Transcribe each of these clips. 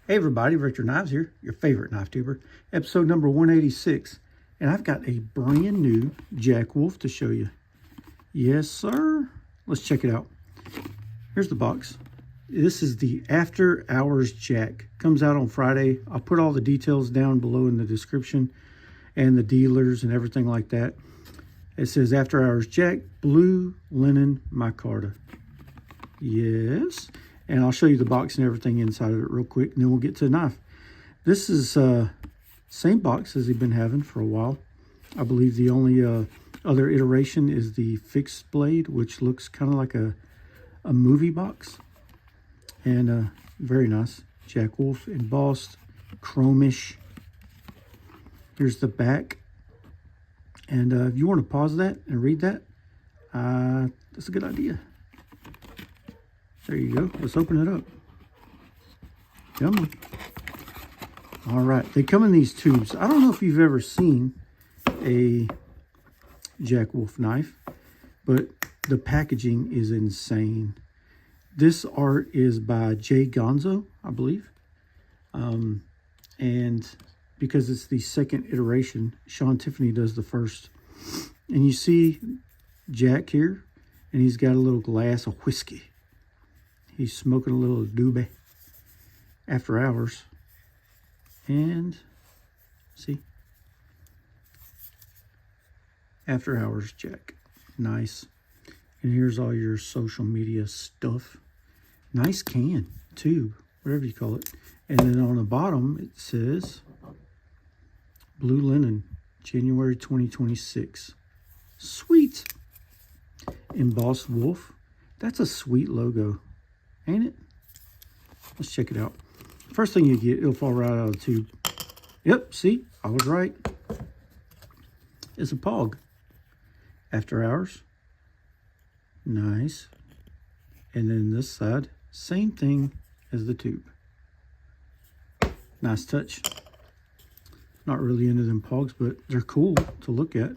Hey everybody, Richter Knives here, your favorite knife tuber, episode number 186. And I've got a brand new Jack Wolf to show you. Yes, sir. Let's check it out. Here's the box. This is the After Hours Jack. Comes out on Friday. I'll put all the details down below in the description and the dealers and everything like that. It says After Hours Jack, blue linen micarta. Yes. And I'll show you the box and everything inside of it real quick, and then we'll get to the knife. This is same box as he's been having for a while. I believe the only other iteration is the fixed blade, which looks kind of like a movie box. And very nice. Jack Wolf embossed, chromish. Here's the back. And if you want to pause that and read that, that's a good idea. There you go. Let's open it up. Come on. All right. They come in these tubes. I don't know if you've ever seen a Jack Wolf knife, but the packaging is insane. This art is by Jay Gonzo, I believe. And because it's the second iteration, Sean Tiffany does the first. And you see Jack here, and he's got a little glass of whiskey. He's smoking a little doobie after hours. And see, After Hours Jack. Nice. And here's all your social media stuff. Nice can, tube, whatever you call it. And then on the bottom, it says blue linen, January 2026. Sweet. Embossed wolf. That's a sweet logo. Ain't it? Let's check it out. First thing you get, it'll fall right out of the tube. Yep, see? I was right. It's a POG. After Hours. Nice. And then this side, same thing as the tube. Nice touch. Not really into them POGs, but they're cool to look at.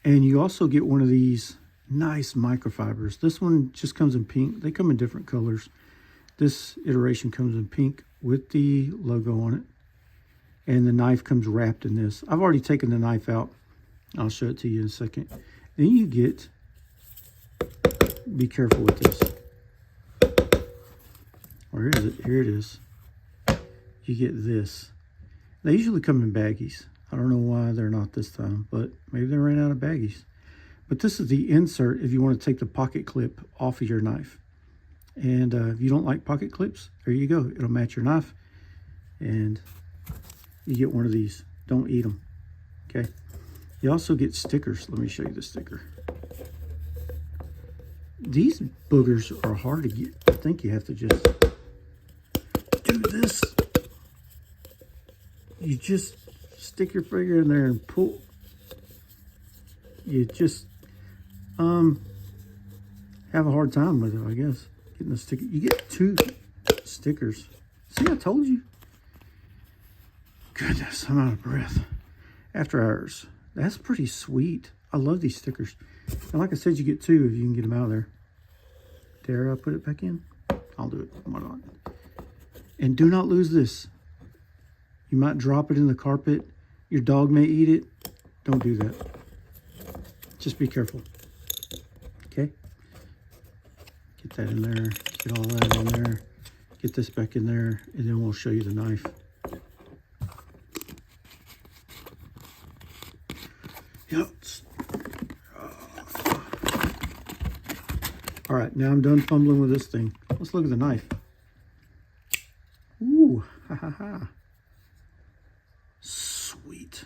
And you also get one of these nice microfibers. This one just comes in pink. They come in different colors. This iteration comes in pink with the logo on it. And the knife comes wrapped in this. I've already taken the knife out. I'll show it to you in a second. Then you get, be careful with this. Where is it? Here it is. You get this. They usually come in baggies. I don't know why they're not this time, but maybe they ran out of baggies. But this is the insert if you want to take the pocket clip off of your knife. And if you don't like pocket clips, there you go. It'll match your knife. And you get one of these. Don't eat them. Okay. You also get stickers. Let me show you the sticker. These boogers are hard to get. I think you have to just do this. You just stick your finger in there and pull. You just have a hard time with it, I guess. Getting the sticker. You get 2 stickers. See, I told you. Goodness, I'm out of breath. After Hours. That's pretty sweet. I love these stickers. And like I said, you get 2 if you can get them out of there. Dare I put it back in? I'll do it. Why not? And do not lose this. You might drop it in the carpet. Your dog may eat it. Don't do that. Just be careful. Okay? Get that in there. Get all that in there. Get this back in there. And then we'll show you the knife. Yep. All right, now I'm done fumbling with this thing. Let's look at the knife. Ooh, ha ha ha. Sweet.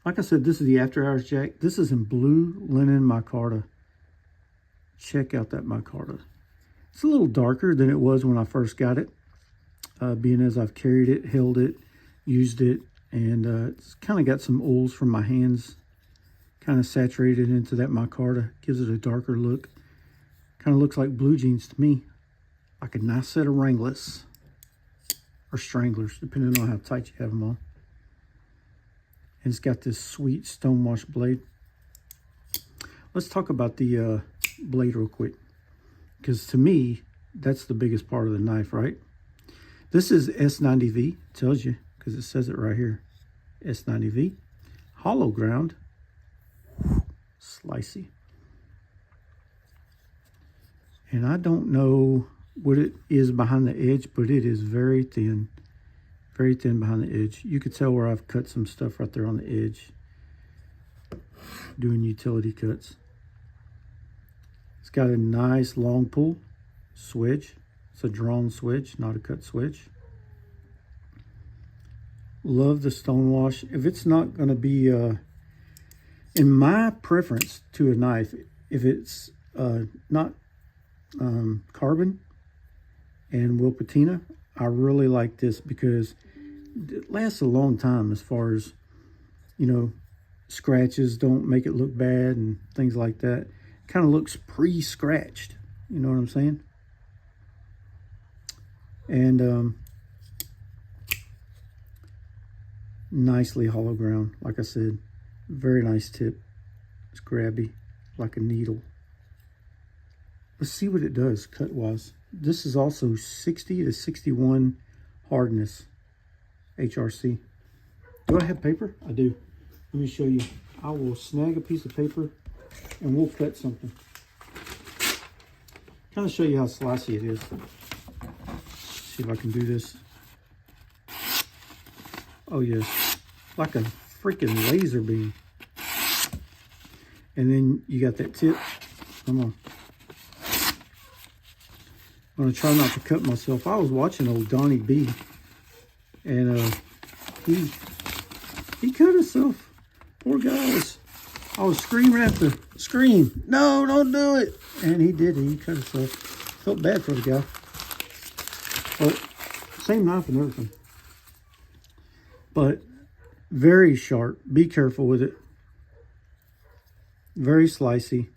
Like I said, this is the After Hours Jack. This is in blue linen micarta. Check out that micarta. It's a little darker than it was when I first got it. Being as I've carried it, held it, used it, and it's kind of got some oils from my hands. Kind of saturated into that micarta. Gives it a darker look. Kind of looks like blue jeans to me. Like a nice set of Wranglers. Or Stranglers, depending on how tight you have them on. And it's got this sweet stonewash blade. Let's talk about the blade real quick. Because to me, that's the biggest part of the knife, right? This is S90V, tells you, because it says it right here. S90V, hollow ground, slicey. And I don't know what it is behind the edge, but it is very thin behind the edge. You could tell where I've cut some stuff right there on the edge, doing utility cuts. It's got a nice long pull swedge. It's a drawn swedge, not a cut swedge. Love the stone wash. If it's not going to be, in my preference to a knife, if it's not carbon and will patina, I really like this because it lasts a long time as far as, you know, scratches don't make it look bad and things like that. Kind of looks pre-scratched, you know what I'm saying? And nicely hollow ground, like I said, very nice tip. It's grabby like a needle. Let's see what it does cut wise. This is also 60 to 61 hardness HRC. Do I have paper? I do. Let me show you. I will snag a piece of paper and we'll cut something. Kind of show you how slicey it is. See if I can do this. Oh yes, like a freaking laser beam. And then you got that tip. Come on. I'm gonna try not to cut myself. I was watching old Donnie B, and he cut himself. Poor guys. I was screaming at the screen, no, don't do it. And he did. He cut himself. Felt bad for the guy. But same knife and everything. But very sharp. Be careful with it. Very slicey.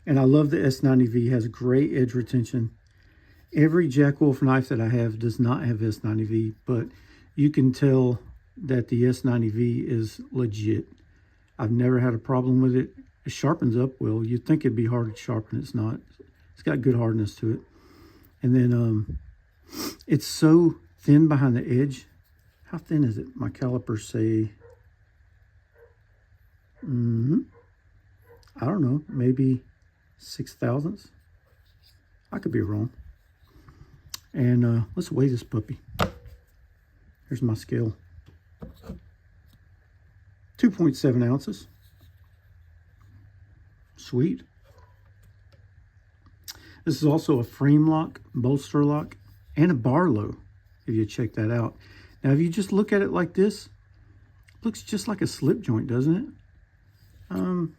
And I love the S90V. It has great edge retention. Every Jack Wolf knife that I have does not have S90V, but you can tell that the S90V is legit. I've never had a problem with it. It sharpens up well. You'd think it'd be hard to sharpen. It's not. It's got good hardness to it. And then it's so thin behind the edge. How thin is it? My calipers say, I don't know, maybe 0.006. I could be wrong. And let's weigh this puppy. Here's my scale. 2.7 ounces. Sweet. This is also a frame lock, bolster lock, and a bar low, if you check that out. Now, if you just look at it like this, it looks just like a slip joint, doesn't it?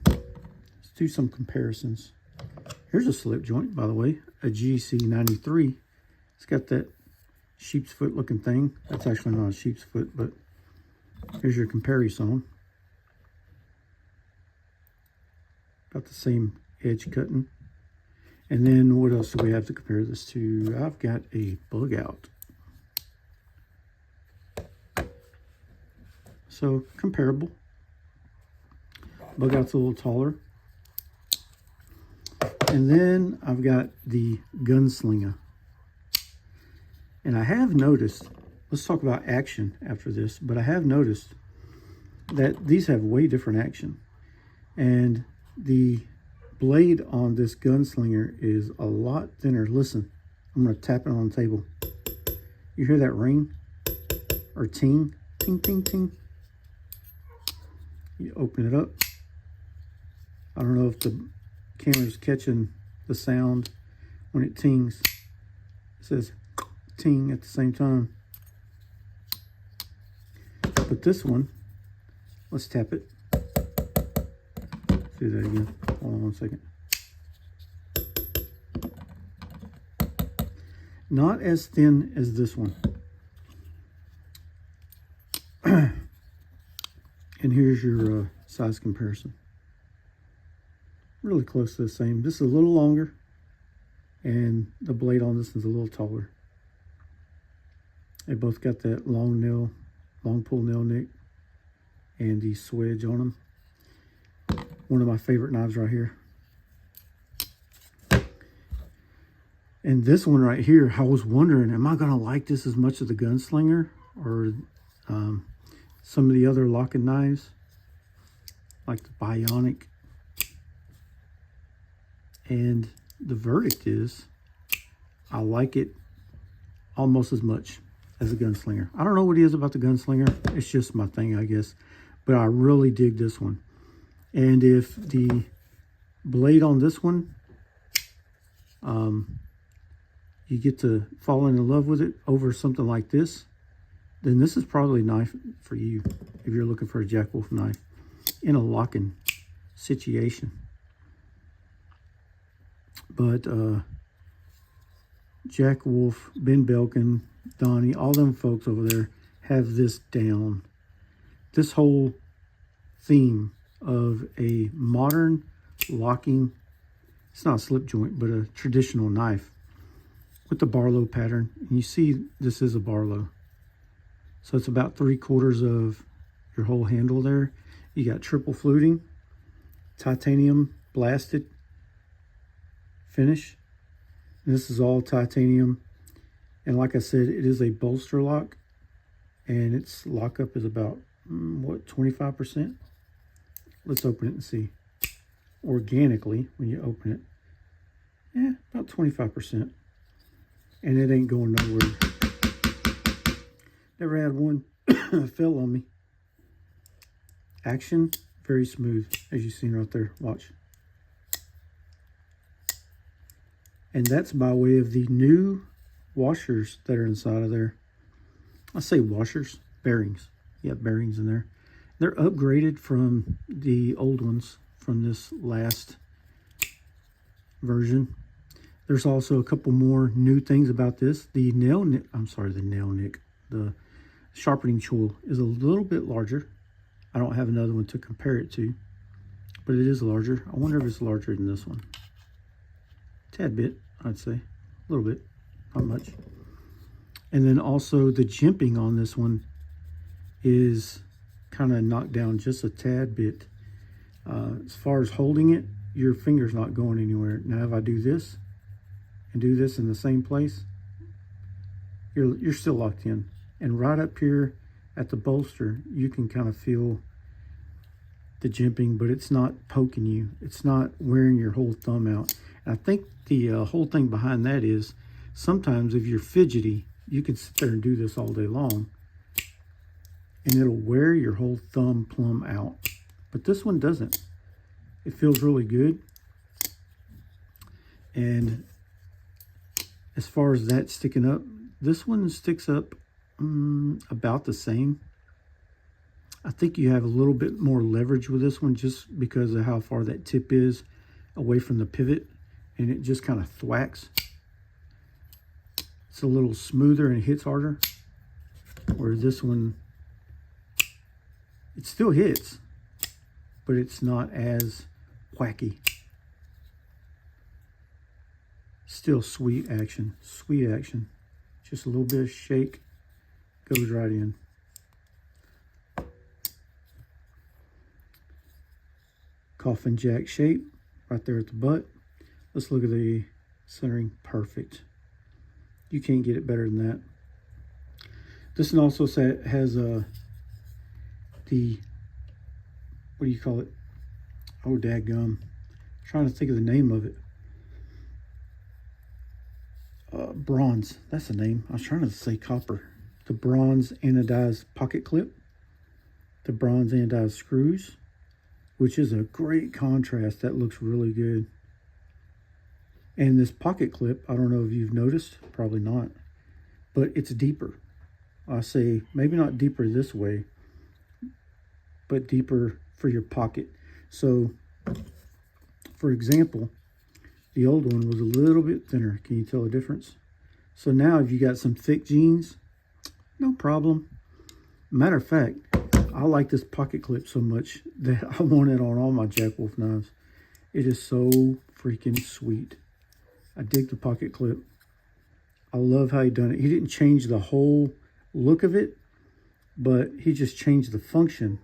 Let's do some comparisons. Here's a slip joint, by the way, a GC93. It's got that sheep's foot looking thing. That's actually not a sheep's foot, but here's your comparison. About the same edge cutting. And then what else do we have to compare this to? I've got a bug out. So comparable. Bug out's a little taller. And then I've got the Gunslinger. And I have noticed, let's talk about action after this, but I have noticed that these have way different action. And the blade on this Gunslinger is a lot thinner. Listen, I'm going to tap it on the table. You hear that ring? Or ting? Ting, ting, ting. You open it up. I don't know if the camera's catching the sound when it tings. It says ting at the same time. But this one, let's tap it. Let's do that again. Hold on one second. Not as thin as this one. And here's your size comparison. Really close to the same. This is a little longer, and the blade on this is a little taller. They both got that long nail, long pull nail nick, and the swedge on them. One of my favorite knives right here. And this one right here, I was wondering, am I going to like this as much as the Gunslinger or some of the other locking knives, like the Bionic? And the verdict is, I like it almost as much as the Gunslinger. I don't know what it is about the Gunslinger. It's just my thing, I guess. But I really dig this one. And if the blade on this one, you get to fall in love with it over something like this, then this is probably a knife for you if you're looking for a Jack Wolf knife in a locking situation. But Jack Wolf, Ben Belkin, Donnie, all them folks over there have this down. This whole theme of a modern locking, it's not a slip joint, but a traditional knife with the Barlow pattern. And you see this is a Barlow. So it's about 3/4 of your whole handle there. You got triple fluting, titanium blasted finish. And this is all titanium. And like I said, it is a bolster lock. And its lockup is about, what, 25%? Let's open it and see. Organically, when you open it, yeah, about 25%. And it ain't going nowhere. Never had one fell on me. Action, very smooth, as you've seen right there. Watch. And that's by way of the new washers that are inside of there. I say washers, bearings. Yeah, bearings in there. They're upgraded from the old ones from this last version. There's also a couple more new things about this. The the sharpening choil is a little bit larger. I don't have another one to compare it to, but it is larger. I wonder if it's larger than this one. Tad bit, I'd say. A little bit, not much. And then also the jimping on this one is kind of knocked down just a tad bit. As far as holding it, your finger's not going anywhere. Now if I do this and do this in the same place, you're still locked in. And right up here at the bolster, you can kind of feel the jimping, but it's not poking you. It's not wearing your whole thumb out. And I think the whole thing behind that is sometimes if you're fidgety, you can sit there and do this all day long and it'll wear your whole thumb plumb out. But this one doesn't. It feels really good. And as far as that sticking up, this one sticks up about the same. I think you have a little bit more leverage with this one just because of how far that tip is away from the pivot, and it just kind of thwacks. It's a little smoother and it hits harder, where this one, it still hits, but it's not as whacky. Still sweet action, sweet action. Just a little bit of shake, goes right in. Coffin jack shape right there at the butt. Let's look at the centering. Perfect. You can't get it better than that. This one also has the, what do you call it? Oh, dadgum. Trying to think of the name of it. Bronze, that's the name. I was trying to say copper. The bronze anodized pocket clip. The bronze anodized screws, which is a great contrast. That looks really good. And this pocket clip, I don't know if you've noticed, probably not, but it's deeper. I say maybe not deeper this way, but deeper for your pocket. So, for example, the old one was a little bit thinner. Can you tell the difference? So now if you got some thick jeans, no problem. Matter of fact, I like this pocket clip so much that I want it on all my Jack Wolf knives. It is so freaking sweet. I dig the pocket clip. I love how he done it. He didn't change the whole look of it, but he just changed the function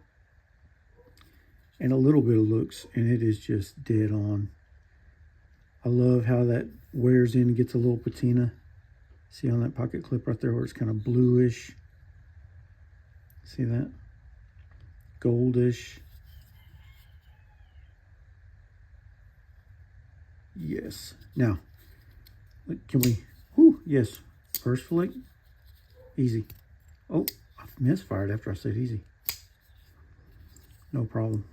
and a little bit of looks, and it is just dead on. I love how that wears in and gets a little patina. See on that pocket clip right there where it's kind of bluish. See that? Goldish. Yes. Now, can we, whoo, yes. First flick, easy. Oh, I misfired after I said easy. No problem.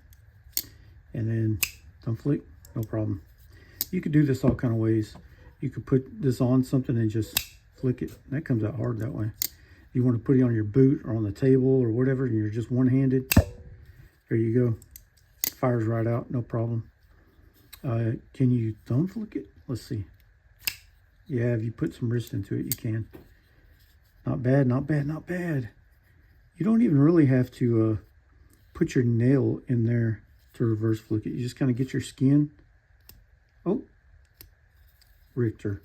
And then thumb flick, no problem. You could do this all kind of ways. You could put this on something and just flick it. That comes out hard that way. You want to put it on your boot or on the table or whatever, and you're just one-handed. There you go. Fires right out, no problem. Can you thumb flick it? Let's see. Yeah, if you put some wrist into it, you can. Not bad, not bad, not bad. You don't even really have to put your nail in there to reverse flick it. You just kind of get your skin. Oh, Richter,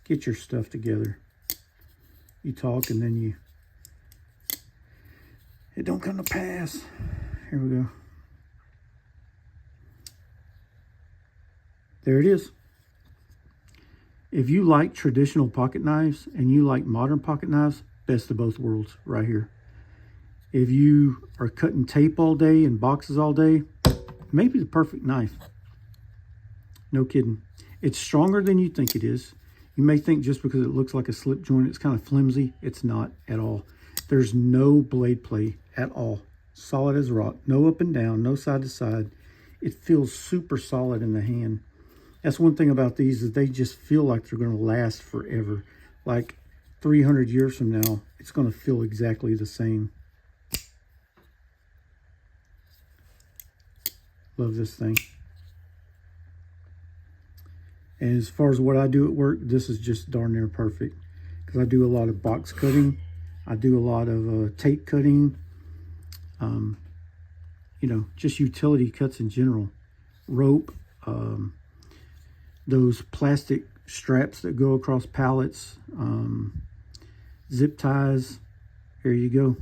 get your stuff together. You talk and then it don't come to pass. Here we go. There it is. If you like traditional pocket knives and you like modern pocket knives, best of both worlds right here. If you are cutting tape all day and boxes all day, maybe the perfect knife. No kidding. It's stronger than you think it is. You may think just because it looks like a slip joint, it's kind of flimsy. It's not at all. There's no blade play at all. Solid as rock. No up and down, no side to side. It feels super solid in the hand. That's one thing about these is they just feel like they're going to last forever. Like 300 years from now, it's going to feel exactly the same. Love this thing. And as far as what I do at work, this is just darn near perfect. Because I do a lot of box cutting. I do a lot of tape cutting. You know, just utility cuts in general. Rope. Those plastic straps that go across pallets. Zip ties. Here you go.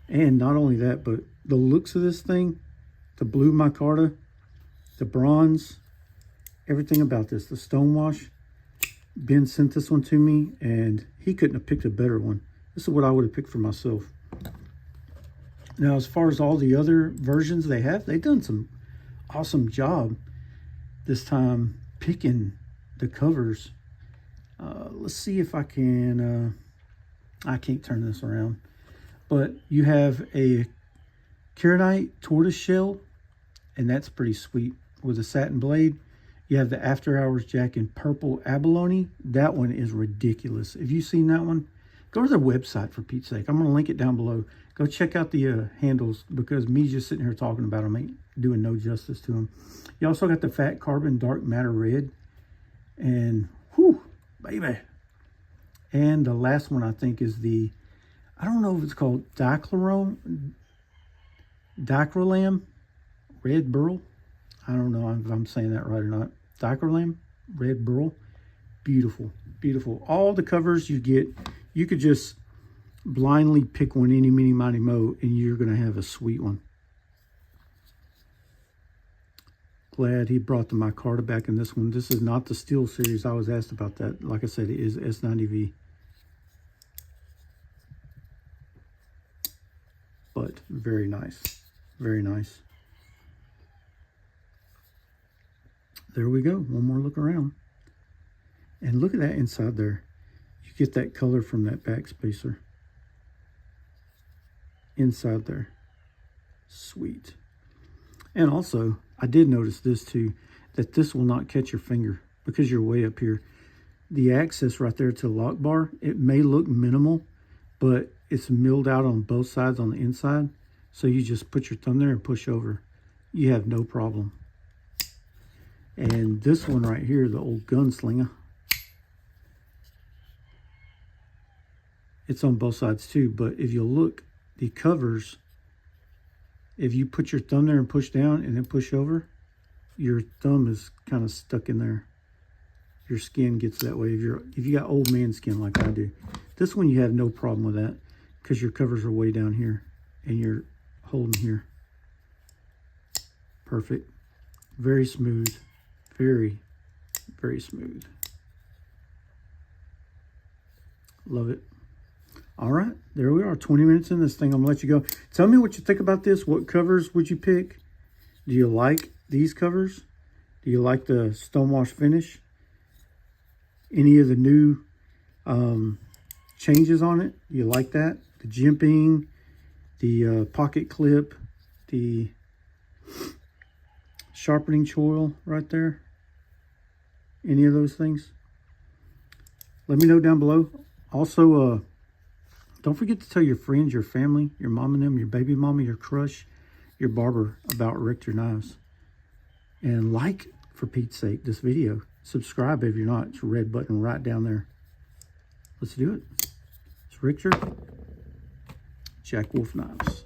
And not only that, but the looks of this thing. The blue micarta. The bronze. Everything about this. The stonewash. Ben sent this one to me, and he couldn't have picked a better one. This is what I would have picked for myself. Now, as far as all the other versions they have, they've done some awesome job this time picking the covers. Let's see if I can, I can't turn this around, but you have a Kernite tortoiseshell, and that's pretty sweet with a satin blade. You have the After Hours Jack in purple abalone. That one is ridiculous. Have you seen that one? Go to their website, for Pete's sake. I'm going to link it down below. Go check out the handles, because me just sitting here talking about them ain't doing no justice to them. You also got the Fat Carbon Dark Matter Red. And, whew, baby. And the last one, I think, is the, I don't know if it's called Dicrolam Red Burl. I don't know if I'm saying that right or not. Dicrolam Red Burl. Beautiful, beautiful. All the covers you get, you could just blindly pick one, any, mini, mighty, mo, and you're going to have a sweet one. Glad he brought the micarta back in this one. This is not the steel series. I was asked about that. Like I said, it is S90V. But very nice. Very nice. There we go. One more look around. And look at that inside there. You get that color from that back spacer. Inside there. Sweet. And also, I did notice this too, that this will not catch your finger because you're way up here. The access right there to the lock bar, it may look minimal, but it's milled out on both sides on the inside. So you just put your thumb there and push over. You have no problem. And this one right here, the old gunslinger, it's on both sides too. But if you look, the covers, if you put your thumb there and push down and then push over, your thumb is kind of stuck in there. Your skin gets that way if you got old man skin like I do. This one you have no problem with that because your covers are way down here and you're holding here. Perfect. Very smooth. Very, very smooth. Love it. All right, there we are, 20 minutes in this thing. I'm gonna let you go. Tell me what you think about this. What covers would you pick? Do you like these covers? Do you like the stonewash finish? Any of the new changes on it? Do you like that? The jimping, the pocket clip, the sharpening choil right there. Any of those things? Let me know down below. Also, don't forget to tell your friends, your family, your mom and them, your baby mama, your crush, your barber about Richter knives. And like, for Pete's sake, this video. Subscribe if you're not. It's a red button right down there. Let's do it. It's Richter Jack Wolf Knives.